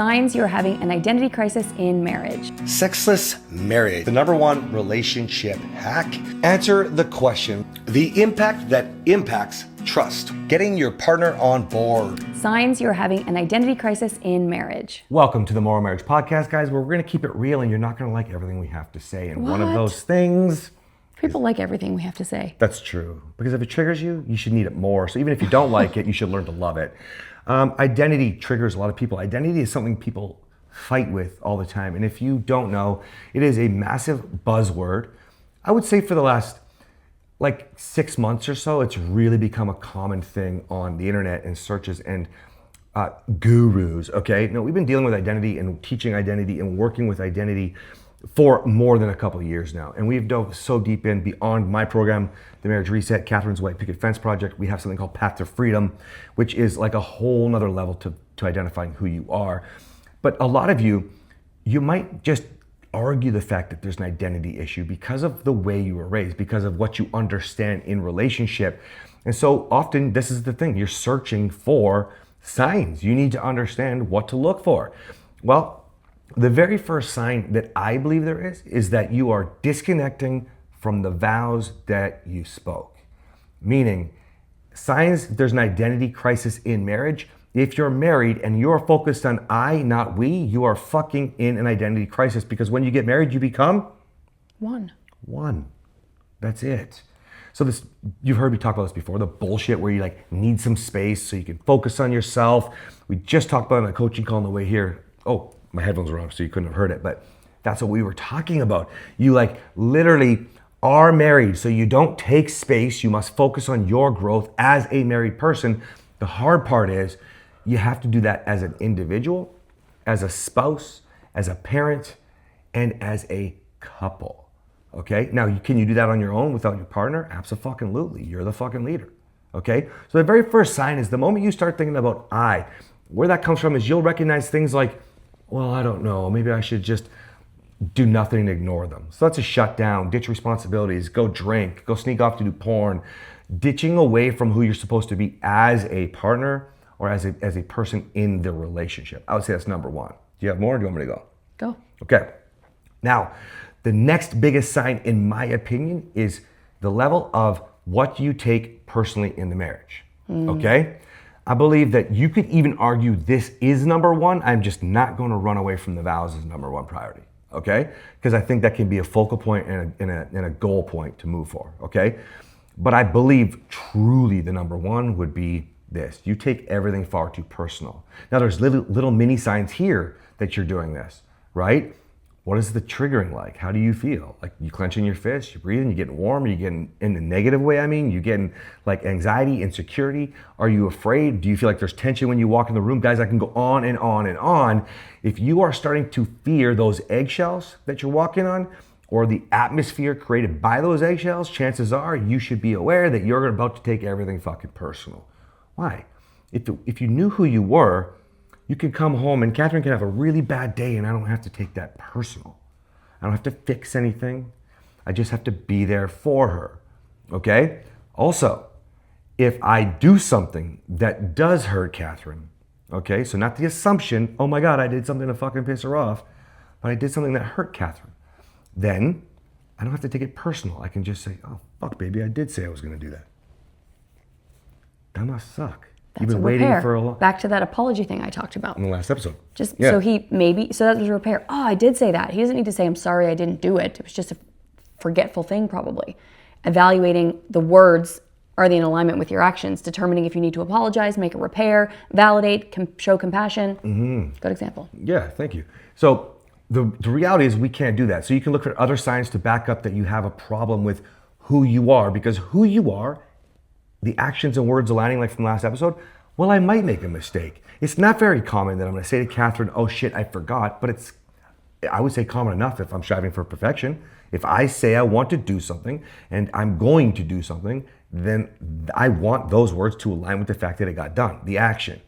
Signs you're having an identity crisis in marriage. Sexless marriage, the #1 relationship hack. Answer the question, the impact that impacts trust. Getting your partner on board. Signs you're having an identity crisis in marriage. Welcome to the Morrow Marriage Podcast, guys, where we're going to keep it real and you're not going to like everything we have to say. And one of those things... People like everything we have to say. That's true. Because if it triggers you, you should need it more. So even if you don't like it, you should learn to love it. Identity triggers a lot of people. Identity is something people fight with all the time. And if you don't know, it is a massive buzzword. I would say for the last 6 months or so, it's really become a common thing on the internet and searches and gurus, okay? Now, we've been dealing with identity and teaching identity and working with identity for more than a couple of years now. And we've dove so deep in beyond my program, the Marriage Reset, Kathryn's White Picket Fence Project. We have something called Path to Freedom, which is like a whole nother level to identifying who you are. But a lot of you might just argue the fact that there's an identity issue because of the way you were raised, because of what you understand in relationship. And so often this is the thing, you're searching for signs. You need to understand what to look for. Well, the very first sign that I believe there is that you are disconnecting from the vows that you spoke. Meaning, signs there's an identity crisis in marriage. If you're married and you're focused on I, not we, you are fucking in an identity crisis, because when you get married, you become One. That's it. So this, you've heard me talk about this before, the bullshit where you need some space so you can focus on yourself. We just talked about it on a coaching call on the way here. Oh, my headphones were on, so you couldn't have heard it, but that's what we were talking about. You literally are married, so you don't take space. You must focus on your growth as a married person. The hard part is you have to do that as an individual, as a spouse, as a parent, and as a couple. Okay? Now, can you do that on your own without your partner? Abso-fucking-lutely. You're the fucking leader. Okay? So the very first sign is the moment you start thinking about I. Where that comes from is you'll recognize things like, well, I don't know, maybe I should just do nothing and ignore them. So that's a shutdown, ditch responsibilities, go drink, go sneak off to do porn, ditching away from who you're supposed to be as a partner or as a person in the relationship. I would say that's #1. Do you have more or do you want me to go? Go. Okay. Now, the next biggest sign, in my opinion, is the level of what you take personally in the marriage. Okay? I believe that you could even argue this is #1. I'm just not going to run away from the vows as #1 priority, okay? Because I think that can be a focal point and a goal point to move for, okay? But I believe truly the #1 would be this. You take everything far too personal. Now there's little mini signs here that you're doing this, right? What is the triggering like? How do you feel? You clenching your fist, you're breathing, you're getting warm, you're getting in the negative way, you're getting anxiety, insecurity. Are you afraid? Do you feel like there's tension when you walk in the room? Guys, I can go on and on and on. If you are starting to fear those eggshells that you're walking on, or the atmosphere created by those eggshells, chances are you should be aware that you're about to take everything fucking personal. Why? If you knew who you were, you can come home and Kathryn can have a really bad day and I don't have to take that personal. I don't have to fix anything. I just have to be there for her, okay? Also, if I do something that does hurt Kathryn, okay? So not the assumption, oh my God, I did something to fucking piss her off, but I did something that hurt Kathryn. Then I don't have to take it personal. I can just say, oh, fuck, baby, I did say I was gonna do that. That must suck. That's You've been a waiting repair. for a long... Back to that apology thing I talked about. In the last episode. So that was a repair. Oh, I did say that. He doesn't need to say, I'm sorry, I didn't do it. It was just a forgetful thing probably. Evaluating the words, are they in alignment with your actions? Determining if you need to apologize, make a repair, validate, show compassion. Good example. Yeah, thank you. So the reality is we can't do that. So you can look for other signs to back up that you have a problem with who you are, because who you are, the actions and words aligning like from last episode, well, I might make a mistake. It's not very common that I'm gonna say to Kathryn, oh shit, I forgot, but I would say common enough if I'm striving for perfection. If I say I want to do something and I'm going to do something, then I want those words to align with the fact that it got done, the action,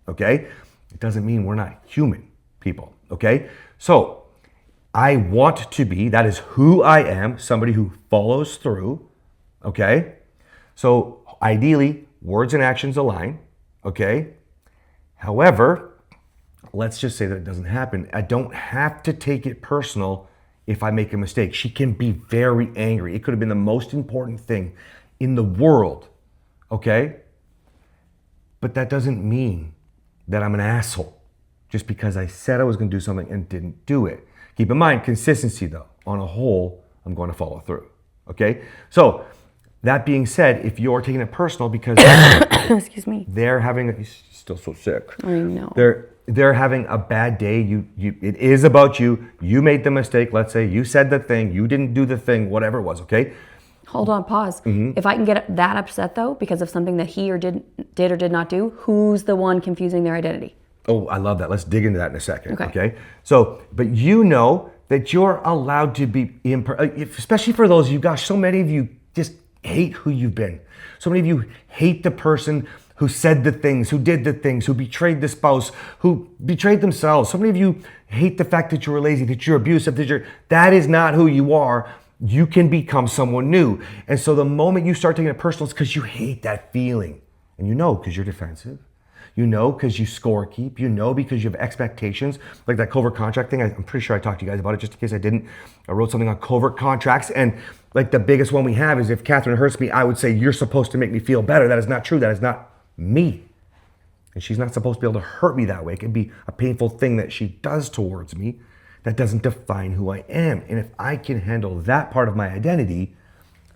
okay? It doesn't mean we're not human people, okay? So I want to be, that is who I am, somebody who follows through, okay? So ideally, words and actions align, okay? However, let's just say that it doesn't happen. I don't have to take it personal if I make a mistake. She can be very angry. It could have been the most important thing in the world, okay? But that doesn't mean that I'm an asshole just because I said I was gonna do something and didn't do it. Keep in mind, consistency though, on a whole, I'm going to follow through, okay? So that being said, if you're taking it personal because Excuse me. they're having, you're still so sick. I know. They're having a bad day. It is about you. You made the mistake. Let's say you said the thing, you didn't do the thing, whatever it was, okay? Hold on, pause. If I can get that upset though, because of something that he or did or did not do, who's the one confusing their identity? Oh, I love that. Let's dig into that in a second, Okay. okay? So, but you know that you're allowed to be, especially for those of you, gosh, so many of you just hate who you've been. So many of you hate the person who said the things, who did the things, who betrayed the spouse, who betrayed themselves. So many of you hate the fact that you were lazy, that you're abusive, that is not who you are. You can become someone new. And so the moment you start taking it personal, it's because you hate that feeling. And you know because you're defensive. You know because you score keep. You know because you have expectations. Like that covert contract thing, I'm pretty sure I talked to you guys about it just in case I didn't. I wrote something on covert contracts, and like the biggest one we have is if Kathryn hurts me, I would say, you're supposed to make me feel better. That is not true. That is not me. And she's not supposed to be able to hurt me that way. It can be a painful thing that she does towards me. That doesn't define who I am. And if I can handle that part of my identity,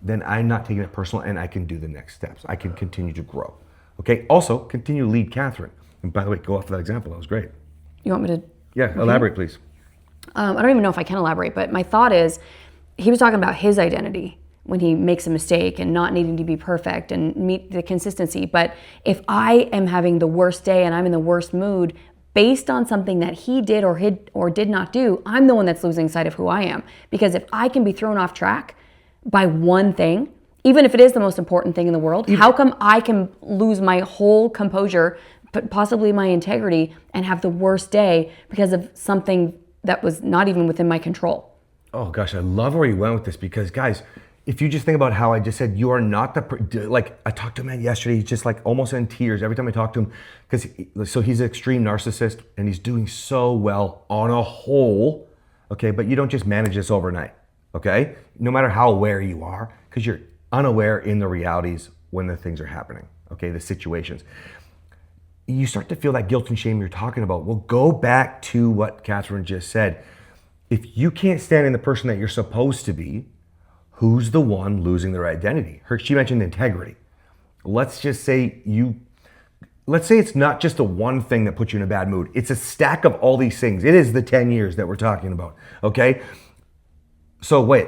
then I'm not taking it personal and I can do the next steps. I can continue to grow. Okay, also continue to lead Kathryn. And by the way, go off of that example, that was great. You want me to? Yeah, elaborate please. I don't even know if I can elaborate, but my thought is, he was talking about his identity when he makes a mistake and not needing to be perfect and meet the consistency. But if I am having the worst day and I'm in the worst mood based on something that he did or did not do, I'm the one that's losing sight of who I am. Because if I can be thrown off track by one thing, even if it is the most important thing in the world, how come I can lose my whole composure, but possibly my integrity, and have the worst day because of something that was not even within my control? Oh gosh, I love where you went with this because guys, if you just think about how I just said, you are not like I talked to a man yesterday, he's just like almost in tears every time I talk to him because he's an extreme narcissist and he's doing so well on a whole, okay? But you don't just manage this overnight, okay? No matter how aware you are, because you're unaware in the realities when the things are happening, okay? The situations. You start to feel that guilt and shame you're talking about. Well, go back to what Kathryn just said. If you can't stand in the person that you're supposed to be, who's the one losing their identity? She mentioned integrity. Let's just say it's not just the one thing that puts you in a bad mood. It's a stack of all these things. It is the 10 years that we're talking about, okay? So wait,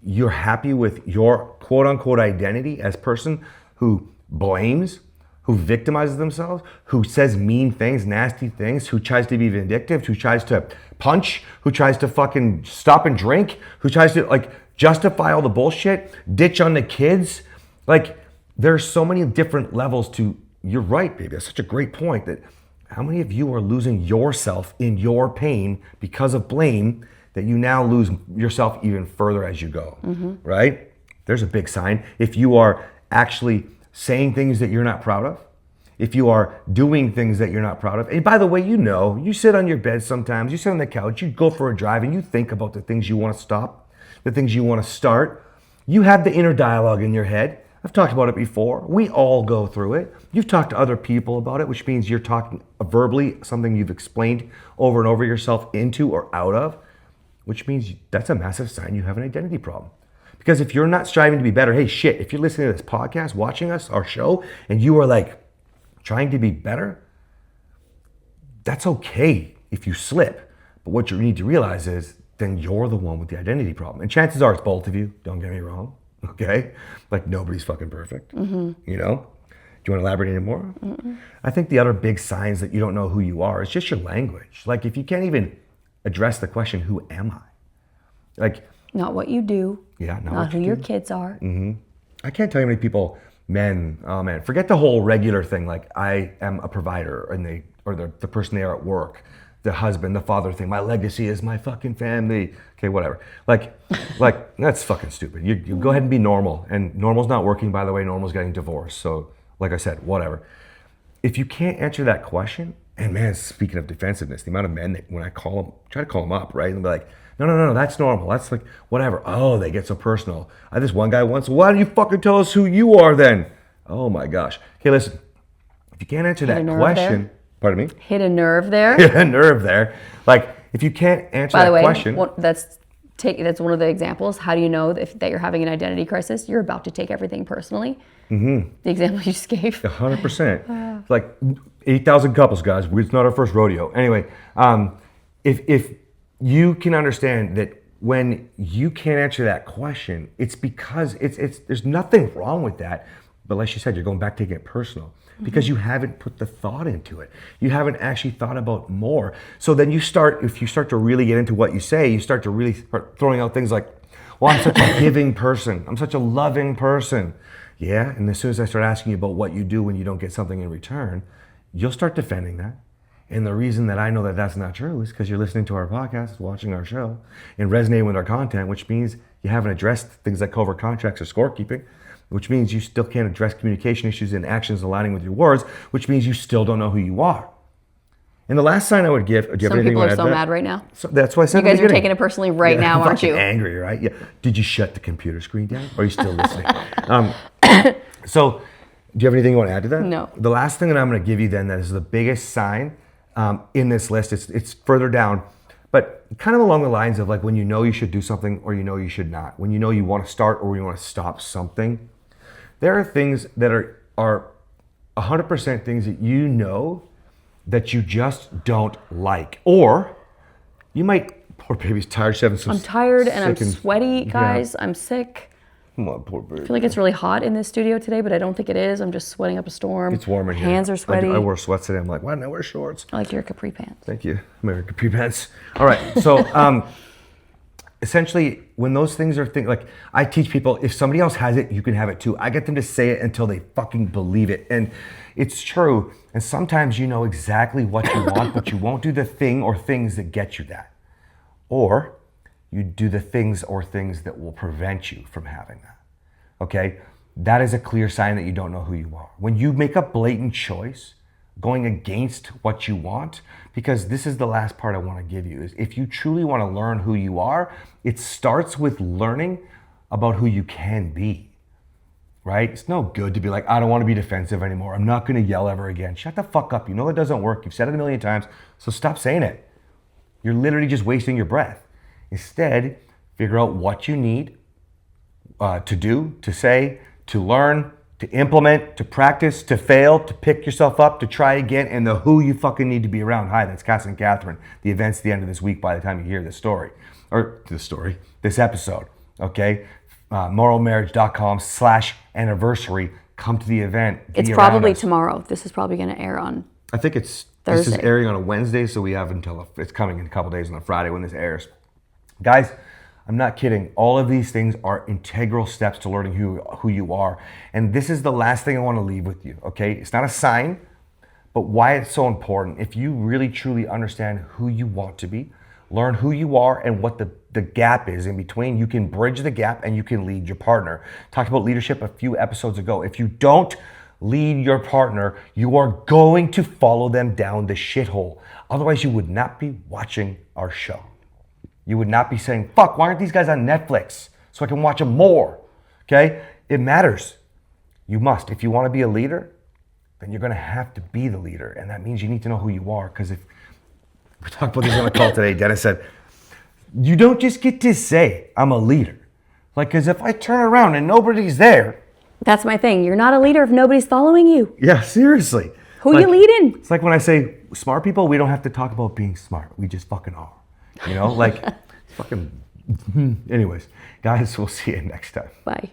you're happy with your quote unquote identity as person who blames, who victimizes themselves, who says mean things, nasty things, who tries to be vindictive, who tries to punch, who tries to fucking stop and drink, who tries to like justify all the bullshit, ditch on the kids. Like there's so many different levels to, you're right, baby. That's such a great point that how many of you are losing yourself in your pain because of blame that you now lose yourself even further as you go, right? There's a big sign. If you are actually saying things that you're not proud of, if you are doing things that you're not proud of, and by the way, you sit on your bed sometimes, you sit on the couch, you go for a drive and you think about the things you want to stop, the things you want to start. You have the inner dialogue in your head. I've talked about it before. We all go through it. You've talked to other people about it, which means you're talking verbally, something you've explained over and over yourself into or out of, which means that's a massive sign you have an identity problem. Because if you're not striving to be better, hey, shit, if you're listening to this podcast, watching us, our show, and you are like trying to be better, that's okay if you slip. But what you need to realize is then you're the one with the identity problem. And chances are it's both of you, don't get me wrong, okay? Like nobody's fucking perfect, you know? Do you want to elaborate any more? I think the other big signs that you don't know who you are is just your language. Like if you can't even address the question, who am I? Like, not what you do. Yeah, not who your kids are. I can't tell you how many people, men, oh man, forget the whole regular thing. Like I am a provider or the person they are at work, the husband, the father thing. My legacy is my fucking family. Okay, whatever. Like that's fucking stupid. You go ahead and be normal. And normal's not working, by the way. Normal's getting divorced. So like I said, whatever. If you can't answer that question, And man, speaking of defensiveness, the amount of men that when I call them, try to call them up, right? And they'll be like, no, that's normal. That's like, whatever. Oh, they get so personal. I had this one guy once, why don't you fucking tell us who you are then? Oh my gosh. Okay, listen, if you can't answer that question, pardon me? Hit a nerve there. Hit a nerve there. Like, if you can't answer that question. By the way, that's one of the examples. How do you know that you're having an identity crisis? You're about to take everything personally. Mm-hmm. The example you just gave. 100%. Like 8,000 couples, guys. It's not our first rodeo. Anyway, if you can understand that when you can't answer that question, it's because there's nothing wrong with that. But like she said, you're going back taking it personal because you haven't put the thought into it. You haven't actually thought about more. So then if you start to really get into what you say, you start to really start throwing out things like, well, I'm such a giving person. I'm such a loving person. Yeah, and as soon as I start asking you about what you do when you don't get something in return, you'll start defending that. And the reason that I know that that's not true is because you're listening to our podcast, watching our show, and resonating with our content, which means you haven't addressed things like covert contracts or scorekeeping, which means you still can't address communication issues and actions aligning with your words, which means you still don't know who you are. And the last sign I would give, do you have Some anything people you are want to so add? mad right now. So that's why I said You guys are taking it personally right now, aren't you? Angry, right? Yeah. Did you shut the computer screen down? Or are you still listening? So, do you have anything you want to add to that? No. The last thing that I'm going to give you then that is the biggest sign in this list, it's further down, but kind of along the lines of like when you know you should do something or you know you should not. When you know you want to start or you want to stop something. There are things that are 100% things that you know that you just don't like. Or you might, poor baby's tired, she's having some I'm tired and I'm sick sweaty, guys. Yeah. I'm sick. Come on, poor baby. I feel like it's really hot in this studio today, but I don't think it is. I'm just sweating up a storm. It's warm in here. Hands are sweaty. I wore sweats today. I'm like, why didn't I wear shorts? I like your capri pants. Thank you. I'm wearing capri pants. All right. So essentially, when those things are like I teach people, if somebody else has it, you can have it too. I get them to say it until they fucking believe it. And it's true. And sometimes you know exactly what you want, but you won't do the thing or things that get you that. Or you do the things or things that will prevent you from having that. Okay? That is a clear sign that you don't know who you are. When you make a blatant choice going against what you want, because this is the last part I want to give you, is if you truly want to learn who you are, it starts with learning about who you can be, right? It's no good to be like, I don't want to be defensive anymore. I'm not going to yell ever again. Shut the fuck up. You know that doesn't work. You've said it a million times, so stop saying it. You're literally just wasting your breath. Instead, figure out what you need to do, to say, to learn, to implement, to practice, to fail, to pick yourself up, to try again, and the who you fucking need to be around. Hi, that's Cass and Kathryn. The event's the end of this week by the time you hear this episode, okay? morrowmarriage.com/anniversary. Come to the event. It's probably tomorrow. This is probably going to air on I think it's Thursday. This is airing on a Wednesday, so we have until it's coming in a couple days on a Friday when this airs. Guys, I'm not kidding. All of these things are integral steps to learning who you are. And this is the last thing I want to leave with you, okay? It's not a sign, but why it's so important. If you really truly understand who you want to be, learn who you are and what the gap is in between, you can bridge the gap and you can lead your partner. Talked about leadership a few episodes ago. If you don't lead your partner, you are going to follow them down the shithole. Otherwise, you would not be watching our show. You would not be saying, fuck, why aren't these guys on Netflix so I can watch them more? Okay? It matters. You must. If you want to be a leader, then you're going to have to be the leader. And that means you need to know who you are. Because if we talked about this on the call today, Dennis said, you don't just get to say, I'm a leader. Like, because if I turn around and nobody's there. That's my thing. You're not a leader if nobody's following you. Yeah, seriously. Who you leading? It's like when I say smart people, we don't have to talk about being smart. We just fucking are. You know, like fucking. Anyways, guys, we'll see you next time. Bye.